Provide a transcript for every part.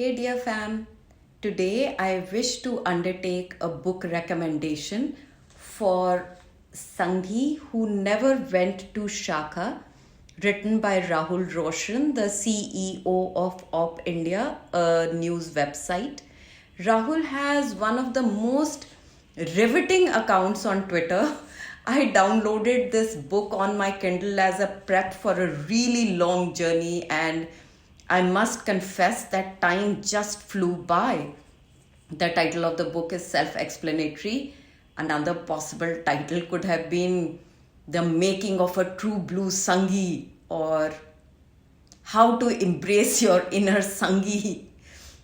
Hey dear fam, today I wish to undertake a book recommendation for Sanghi who never went to Shakha, written by Rahul Roushan, the CEO of Op India, a news website. Rahul has one of the most riveting accounts on Twitter. I downloaded this book on my Kindle as a prep for a really long journey, and I must confess that time just flew by. The title of the book is self explanatory. Another possible title could have been The Making of a True Blue Sanghi or How to Embrace Your Inner Sanghi.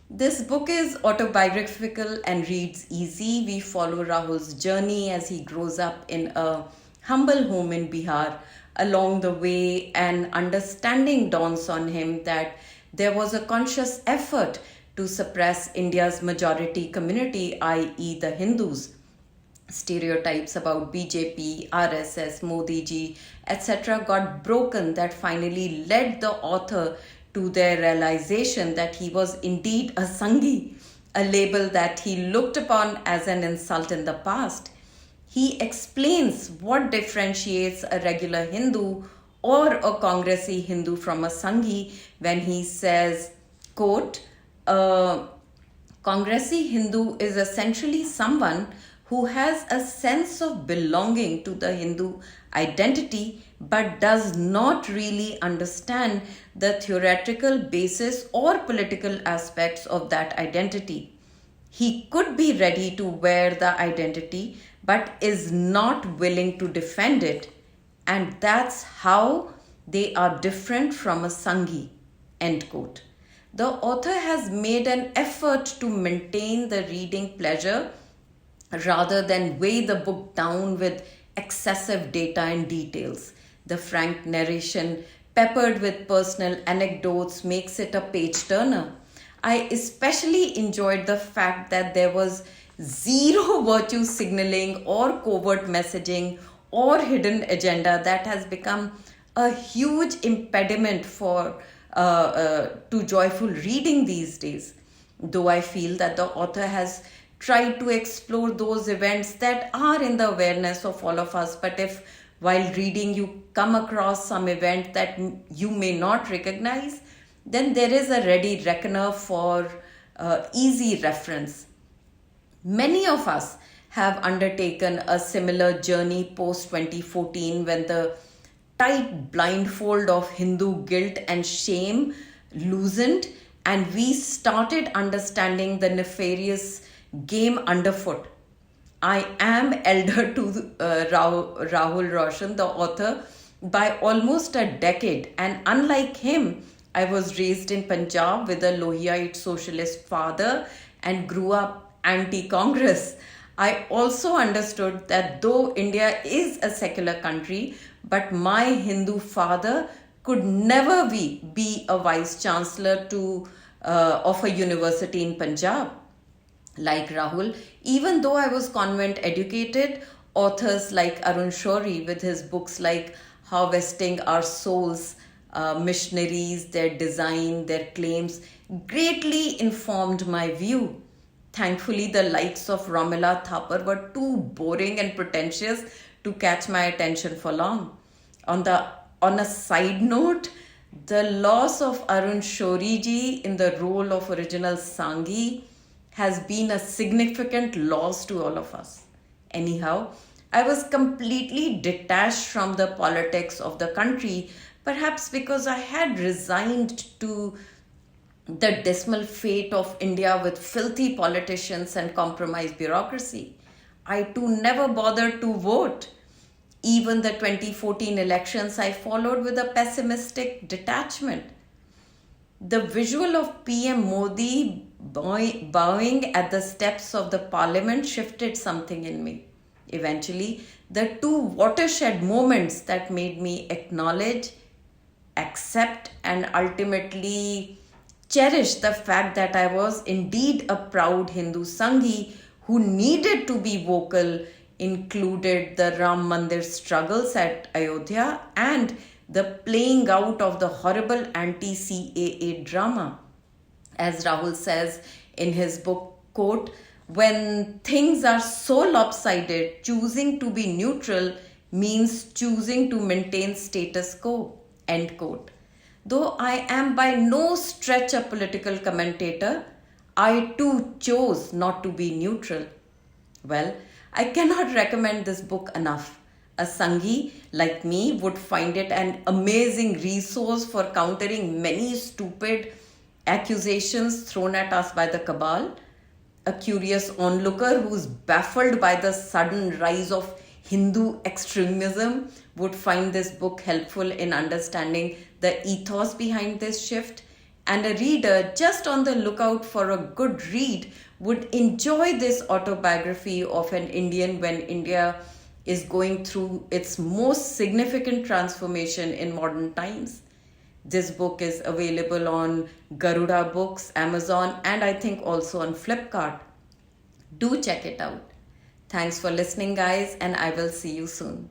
This book is autobiographical and reads easy. We follow Rahul's journey as he grows up in a humble home in Bihar. Along the way, an understanding dawns on him that there was a conscious effort to suppress India's majority community, i.e., the Hindus. Stereotypes about BJP, RSS, Modi ji, etc. got broken that finally led the author to their realization that he was indeed a Sanghi, a label that he looked upon as an insult in the past. He explains what differentiates a regular Hindu or a Congressy Hindu from a Sanghi when he says, quote, Congressy Hindu is essentially someone who has a sense of belonging to the Hindu identity but does not really understand the theoretical basis or political aspects of that identity. He could be ready to wear the identity but is not willing to defend it, and that's how they are different from a Sanghi. End quote. The author has made an effort to maintain the reading pleasure rather than weigh the book down with excessive data and details. The frank narration, peppered with personal anecdotes, makes it a page turner. I especially enjoyed the fact that there was zero virtue signaling or covert messaging or hidden agenda that has become a huge impediment to joyful reading these days. Though I feel that the author has tried to explore those events that are in the awareness of all of us, but if while reading you come across some event that you may not recognize, then there is a ready reckoner for easy reference. Many of us have undertaken a similar journey post 2014 when the tight blindfold of Hindu guilt and shame loosened and we started understanding the nefarious game underfoot. I am elder to Rahul Roushan, the author, by almost a decade, and unlike him, I was raised in Punjab with a Lohiite socialist father and grew up anti-Congress. I also understood that though India is a secular country, but my Hindu father could never be a vice chancellor of a university in Punjab. Like Rahul, even though I was convent educated, authors like Arun Shourie with his books like Harvesting Our Souls, Missionaries, their design, their claims, greatly informed my view. Thankfully, the likes of Romila Thapar were too boring and pretentious to catch my attention for long. On a side note, the loss of Arun Shourie ji in the role of original Sanghi has been a significant loss to all of us. Anyhow, I was completely detached from the politics of the country, perhaps because I had resigned to the dismal fate of India with filthy politicians and compromised bureaucracy. I too never bothered to vote. Even the 2014 elections I followed with a pessimistic detachment. The visual of PM Modi bowing at the steps of the parliament shifted something in me. Eventually, the two watershed moments that made me acknowledge, accept, and ultimately cherish the fact that I was indeed a proud Hindu Sanghi who needed to be vocal included the Ram Mandir struggles at Ayodhya and the playing out of the horrible anti-CAA drama. As Rahul says in his book, quote, when things are so lopsided, choosing to be neutral means choosing to maintain status quo, end quote. Though I am by no stretch a political commentator, I too chose not to be neutral. Well, I cannot recommend this book enough. A Sanghi like me would find it an amazing resource for countering many stupid accusations thrown at us by the cabal. A curious onlooker who's baffled by the sudden rise of Hindu extremism would find this book helpful in understanding the ethos behind this shift. And a reader just on the lookout for a good read would enjoy this autobiography of an Indian when India is going through its most significant transformation in modern times. This book is available on Garuda Books, Amazon, and I think also on Flipkart. Do check it out. Thanks for listening, guys, and I will see you soon.